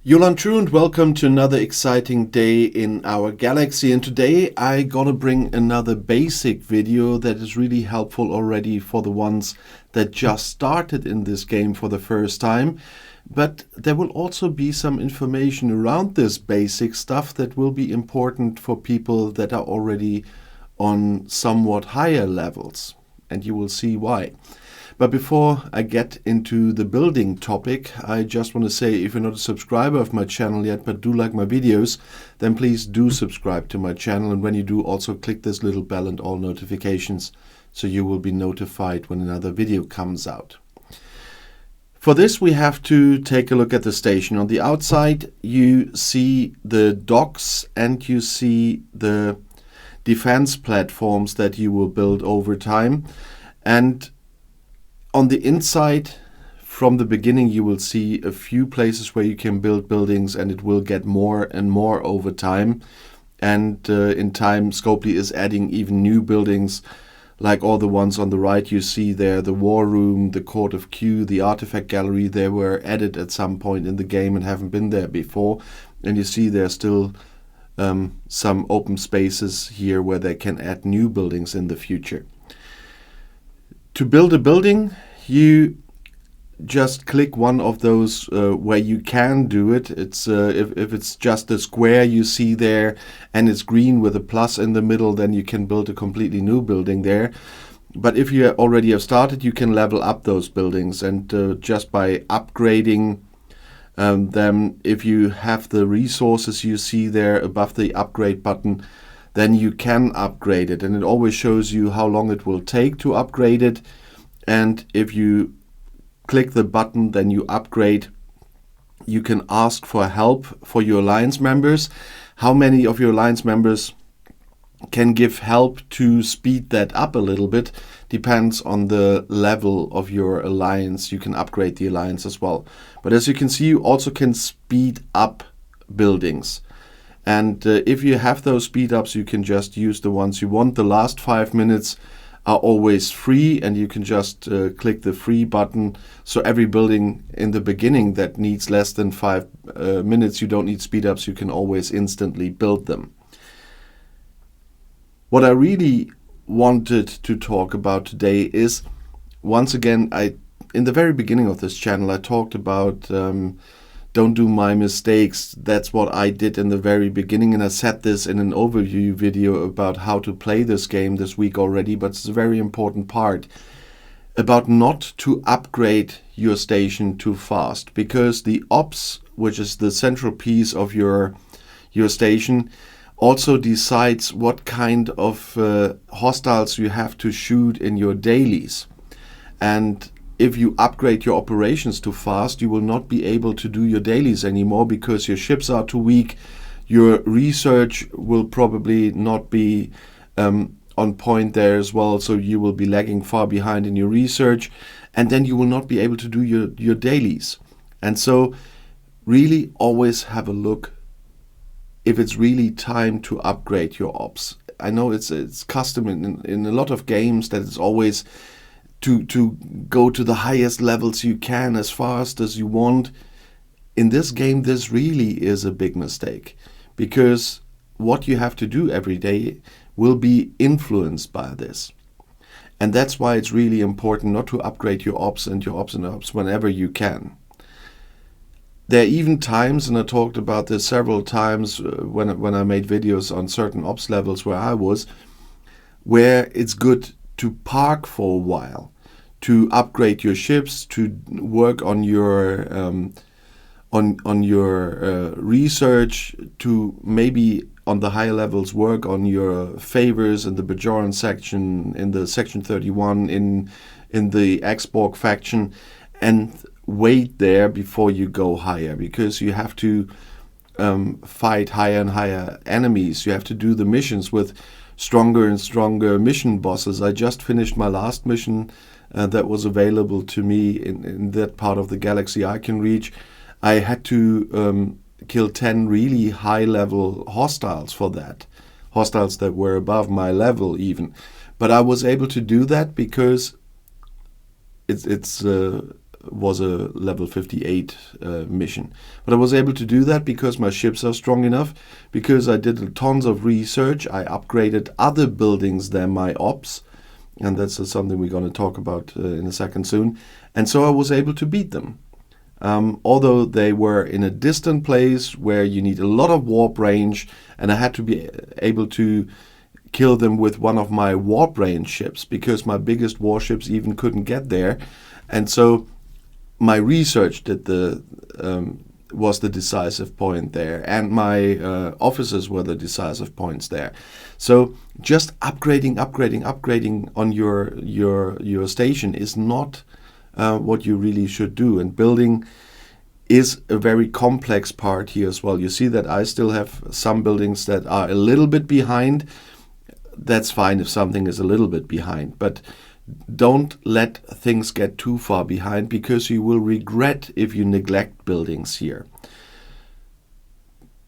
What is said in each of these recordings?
Jolan True and welcome to another exciting day in our galaxy, and today I gonna bring another basic video that is really helpful already for the ones that just started in this game for the first time. But there will also be some information around this basic stuff that will be important for people that are already on somewhat higher levels, and you will see why. But before I get into the building topic, I just want to say, if you're not a subscriber of my channel yet but do like my videos, then please do subscribe to my channel, and when you do, also click this little bell and all notifications so you will be notified when another video comes out. For this we have to take a look at the station. On the outside you see the docks and you see the defense platforms that you will build over time, and on the inside, from the beginning, you will see a few places where you can build buildings, and it will get more and more over time. And in time, Scopely is adding even new buildings, like all the ones on the right you see there, the War Room, the Court of Q, the Artifact Gallery. They were added at some point in the game and haven't been there before. And you see there's still some open spaces here where they can add new buildings in the future. To build a building, you just click one of those where you can do it. It's if it's just a square you see there and it's green with a plus in the middle, then you can build a completely new building there. But if you already have started, you can level up those buildings, and just by upgrading them, if you have the resources you see there above the upgrade button, then you can upgrade it, and it always shows you how long it will take to upgrade it. And if you click the button, then you upgrade. You can ask for help for your alliance members. How many of your alliance members can give help to speed that up a little bit depends on the level of your alliance. You can upgrade the alliance as well. But as you can see, you also can speed up buildings. And if you have those speed ups, you can just use the ones you want. The last 5 minutes are always free, and you can just click the free button. So every building in the beginning that needs less than 5 minutes, you don't need speed ups, you can always instantly build them. What I really wanted to talk about today is, once again, in the very beginning of this channel, I talked about don't do my mistakes. That's what I did in the very beginning, and I said this in an overview video about how to play this game this week already, but it's a very important part about not to upgrade your station too fast, because the ops, which is the central piece of your station, also decides what kind of hostiles you have to shoot in your dailies. And if you upgrade your operations too fast, you will not be able to do your dailies anymore because your ships are too weak. Your research will probably not be on point there as well, so you will be lagging far behind in your research, and then you will not be able to do your dailies. And so really always have a look if it's really time to upgrade your ops. I know it's custom in a lot of games that it's always to go to the highest levels you can as fast as you want. In this game, this really is a big mistake, because what you have to do every day will be influenced by this. And that's why it's really important not to upgrade your ops and your ops whenever you can. There are even times, and I talked about this several times when I made videos on certain ops levels where I was, where it's good to park for a while, to upgrade your ships, to work on your research, to maybe on the higher levels work on your favors in the Bajoran section, in the section 31, in the Xborg faction, and wait there before you go higher, because you have to fight higher and higher enemies. You have to do the missions with stronger and stronger mission bosses. I just finished my last mission that was available to me in that part of the galaxy I can reach. I had to kill 10 really high level hostiles for that. Hostiles that were above my level even. But I was able to do that because it's was a level 58 mission. But I was able to do that because my ships are strong enough, because I did tons of research. I upgraded other buildings than my ops, and that's something we're going to talk about in a second soon. And so I was able to beat them. Although they were in a distant place where you need a lot of warp range, and I had to be able to kill them with one of my warp range ships, because my biggest warships even couldn't get there. And so my research was the decisive point there, and my officers were the decisive points there. So just upgrading on your station is not what you really should do. And building is a very complex part here as well. You see that I still have some buildings that are a little bit behind. That's fine if something is a little bit behind, but don't let things get too far behind, because you will regret if you neglect buildings here.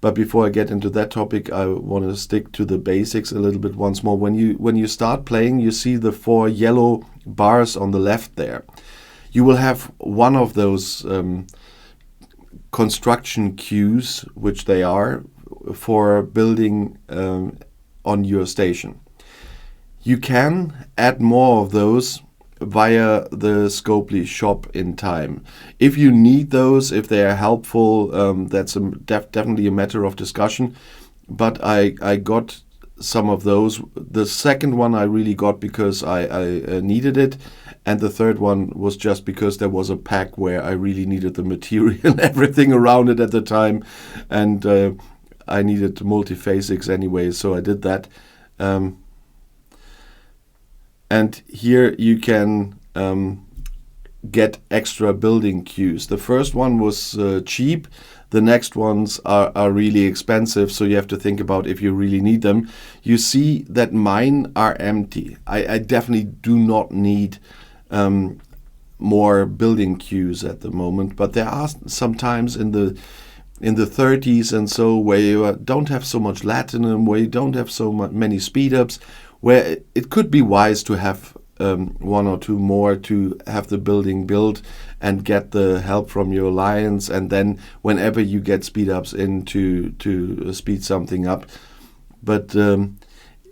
But before I get into that topic, I want to stick to the basics a little bit once more. When you start playing, you see the 4 yellow bars on the left there. You will have one of those construction queues, which they are, for building on your station. You can add more of those via the Scopely shop in time. If you need those, if they are helpful, that's definitely a matter of discussion. But I got some of those. The second one I really got because I needed it. And the third one was just because there was a pack where I really needed the material and everything around it at the time. And I needed multiphasics anyway, so I did that. And here you can get extra building queues. The first one was cheap. The next ones are really expensive, so you have to think about if you really need them. You see that mine are empty. I definitely do not need more building queues at the moment, but there are some times in the 30s and so where you don't have so much latinum, where you don't have so many speed ups, where it could be wise to have 1 or 2 more to have the building built and get the help from your alliance, and then whenever you get speed ups in to speed something up. But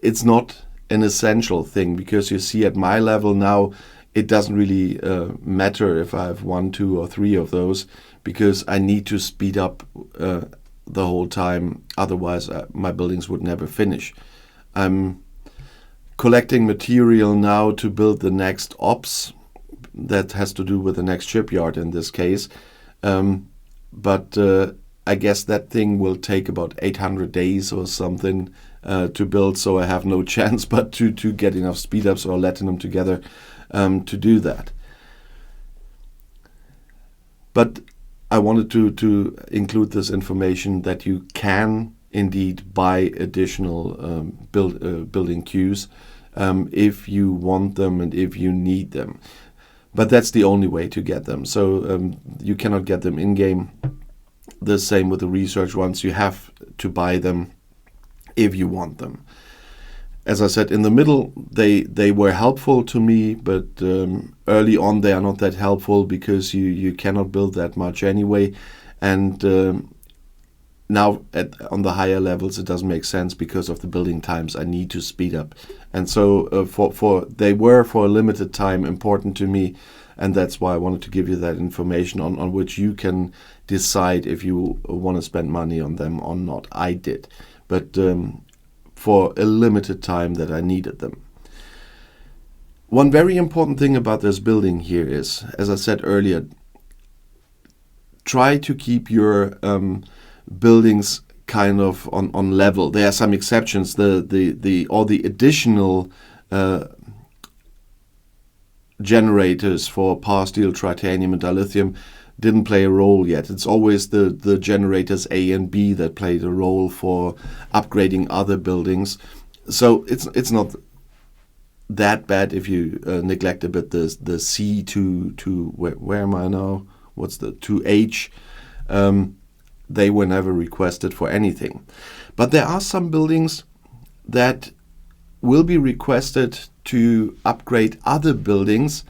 it's not an essential thing, because you see at my level now, it doesn't really matter if I have 1, 2 or 3 of those, because I need to speed up the whole time. Otherwise, my buildings would never finish. I'm collecting material now to build the next ops. That has to do with the next shipyard in this case. But I guess that thing will take about 800 days or something to build, so I have no chance but to get enough speed ups or latinum together to do that. But I wanted to include this information that you can indeed buy additional building queues if you want them and if you need them. But that's the only way to get them. So you cannot get them in-game. The same with the research ones. You have to buy them if you want them. As I said, in the middle, they were helpful to me, but early on they are not that helpful, because you cannot build that much anyway. And now on the higher levels, it doesn't make sense because of the building times. I need to speed up. And so they were for a limited time important to me, and that's why I wanted to give you that information on which you can decide if you want to spend money on them or not. I did, but for a limited time that I needed them. One very important thing about this building here is, as I said earlier, try to keep your buildings kind of on level. There are some exceptions. All the additional generators for power steel, titanium, and dilithium didn't play a role yet. It's always the generators A and B that played a role for upgrading other buildings. So it's not that bad if you neglect a bit the C to where am I now? What's the 2H? They were never requested for anything. But there are some buildings that will be requested to upgrade other buildings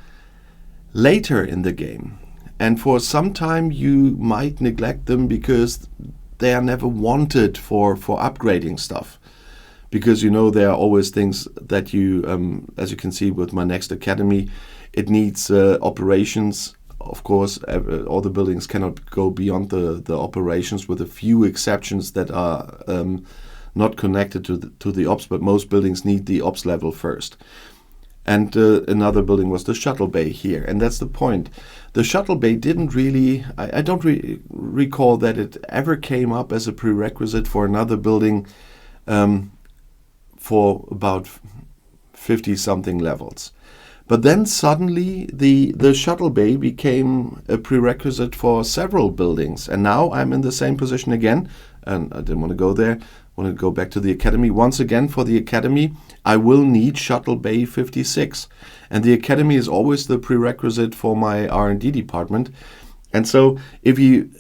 later in the game. And for some time you might neglect them because they are never wanted for upgrading stuff. Because there are always things that you, as you can see with my next academy, it needs operations. Of course, all the buildings cannot go beyond the operations, with a few exceptions that are not connected to the ops, but most buildings need the ops level first. And another building was the shuttle bay here, and that's the point. The shuttle bay didn't really, I don't recall that it ever came up as a prerequisite for another building for about 50-something levels. But then suddenly the shuttle bay became a prerequisite for several buildings. And now I'm in the same position again. And I didn't want to go there. I want to go back to the academy. Once again, for the academy, I will need shuttle bay 56. And the academy is always the prerequisite for my R&D department. And so if you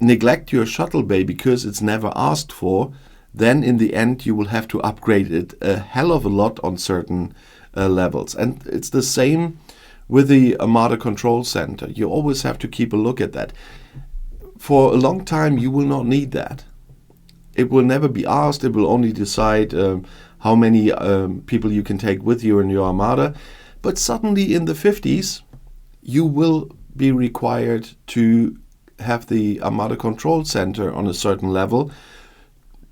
neglect your shuttle bay because it's never asked for, then in the end you will have to upgrade it a hell of a lot on certain levels. And it's the same with the Armada Control Center. You always have to keep a look at that. For a long time you will not need that. It will never be asked. It will only decide how many people you can take with you in your Armada. But suddenly in the 50s you will be required to have the Armada Control Center on a certain level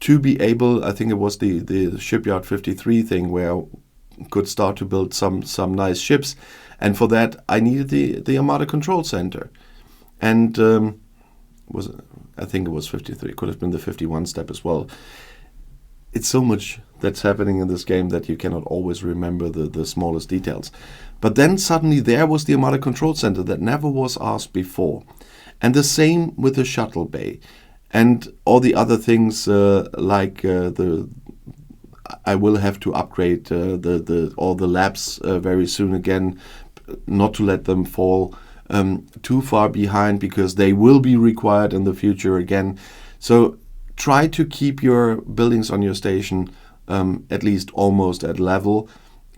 to be able, I think it was the Shipyard 53 thing where I could start to build some nice ships. And for that, I needed the Armada Control Center. And I think it was 53. It could have been the 51 step as well. It's so much that's happening in this game that you cannot always remember the smallest details. But then suddenly there was the Armada Control Center that never was asked before. And the same with the shuttle bay. And all the other things like I will have to upgrade all the labs very soon again, not to let them fall too far behind, because they will be required in the future again. So try to keep your buildings on your station at least almost at level.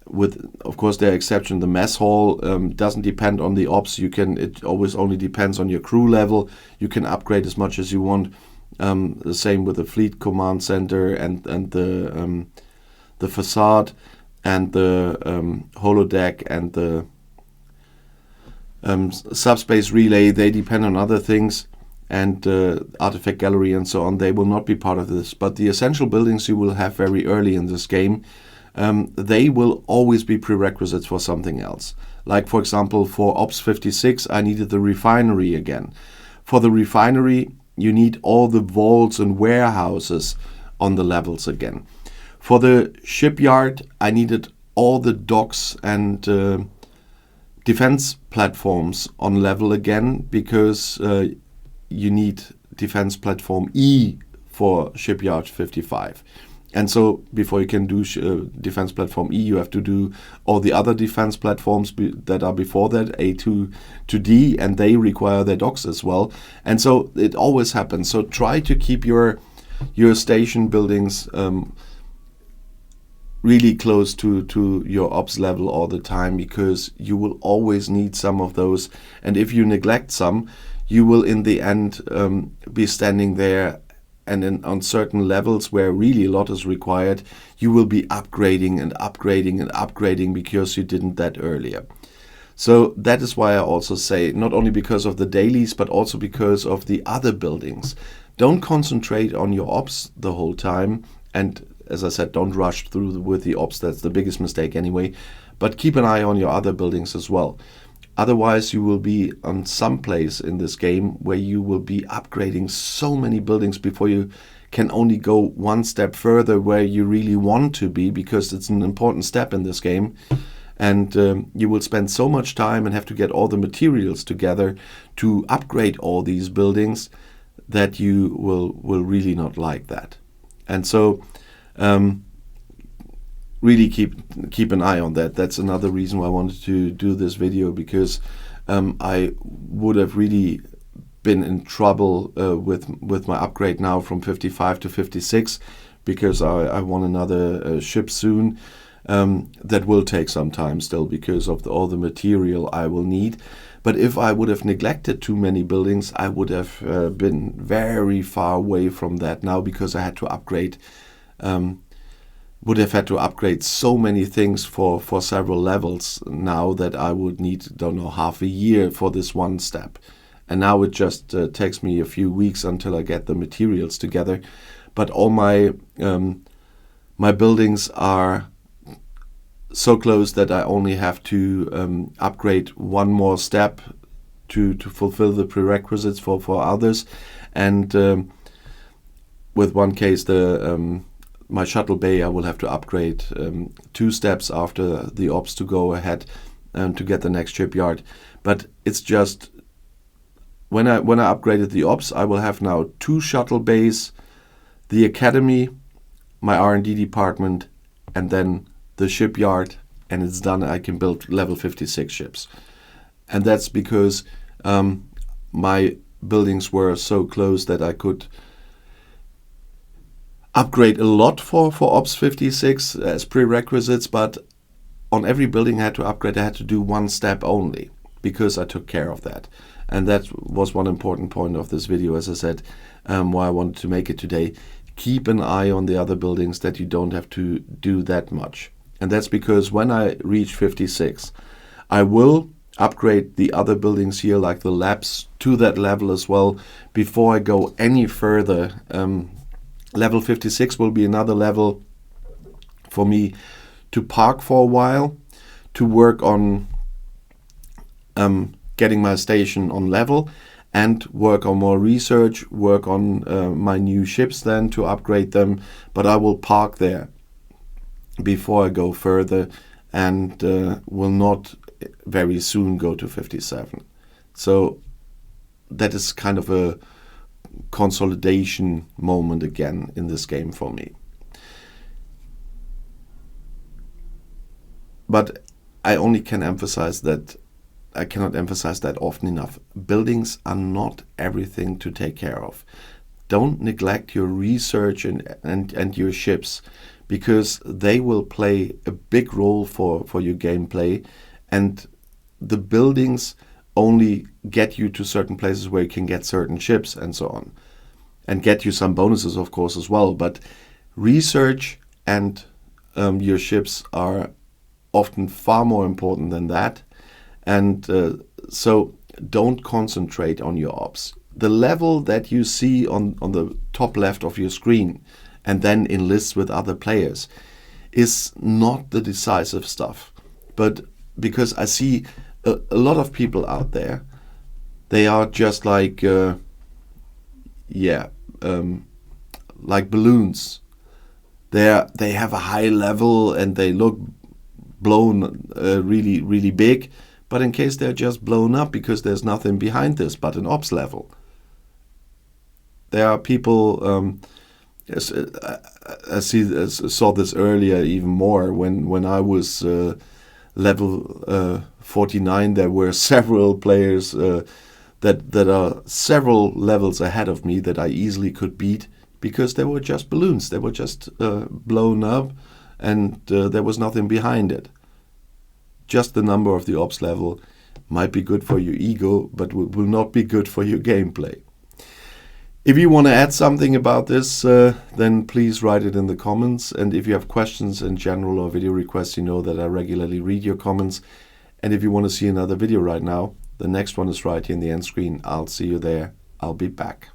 With, of course, there are exceptions. The mess hall doesn't depend on the ops. It always only depends on your crew level. You can upgrade as much as you want. The same with the fleet command center and the facade and the holodeck and the subspace relay. They depend on other things, and artifact gallery and so on. They will not be part of this. But the essential buildings you will have very early in this game, they will always be prerequisites for something else. Like, for example, for Ops 56, I needed the refinery again. For the refinery, you need all the vaults and warehouses on the levels again. For the shipyard, I needed all the docks and defense platforms on level again, because you need defense platform E for shipyard 55. And so before you can do defense platform E, you have to do all the other defense platforms that are before that, A to D, and they require their docks as well. And so it always happens. So try to keep your station buildings really close to your ops level all the time, because you will always need some of those. And if you neglect some, you will in the end be standing there, and on certain levels where really a lot is required, you will be upgrading and upgrading and upgrading because you didn't that earlier. So that is why I also say, not only because of the dailies, but also because of the other buildings. Don't concentrate on your ops the whole time. And as I said, don't rush through with the ops. That's the biggest mistake anyway. But keep an eye on your other buildings as well. Otherwise, you will be on some place in this game where you will be upgrading so many buildings before you can only go one step further where you really want to be, because it's an important step in this game. And you will spend so much time and have to get all the materials together to upgrade all these buildings that you will really not like that. And so really keep an eye on that. That's another reason why I wanted to do this video, because I would have really been in trouble with my upgrade now from 55 to 56, because I want another ship soon. That will take some time still, because of all the material I will need. But if I would have neglected too many buildings, I would have been very far away from that now, because I had to upgrade, would have had to upgrade so many things for several levels now, that I would need, don't know, half a year for this one step. And now it just takes me a few weeks until I get the materials together. But all my my buildings are so close that I only have to upgrade one more step to fulfill the prerequisites for others. And with one case, my shuttle bay, I will have to upgrade 2 steps after the ops to go ahead to get the next shipyard. But it's just, when I upgraded the ops, I will have now 2 shuttle bays, the academy, my R&D department, and then the shipyard, and it's done. I can build level 56 ships. And that's because my buildings were so close that I could upgrade a lot for Ops 56 as prerequisites, but on every building I had to upgrade, I had to do 1 step only, because I took care of that. And that was one important point of this video, as I said, why I wanted to make it today. Keep an eye on the other buildings, that you don't have to do that much. And that's because when I reach 56, I will upgrade the other buildings here, like the labs, to that level as well, before I go any further. Level 56 will be another level for me to park for a while, to work on getting my station on level, and work on more research, work on my new ships then to upgrade them. But I will park there before I go further, and will not very soon go to 57. So that is kind of a consolidation moment again in this game for me. But I only can emphasize that, I cannot emphasize that often enough. Buildings are not everything to take care of. Don't neglect your research and your ships, because they will play a big role for your gameplay, and the buildings only get you to certain places where you can get certain ships and so on, and get you some bonuses, of course, as well. But research and your ships are often far more important than that. And so don't concentrate on your ops. The level that you see on the top left of your screen, and then enlist with other players, is not the decisive stuff. But because I see a lot of people out there, they are just like, like balloons. They have a high level and they look blown really, really big. But in case they're just blown up because there's nothing behind this but an ops level. There are people, I saw this earlier even more, when I was level 49, there were several players that are several levels ahead of me that I easily could beat, because they were just balloons. They were just blown up, and there was nothing behind it. Just the number of the ops level might be good for your ego, but will not be good for your gameplay. If you want to add something about this, then please write it in the comments. And if you have questions in general or video requests, you know that I regularly read your comments. And if you want to see another video right now, the next one is right here in the end screen. I'll see you there. I'll be back.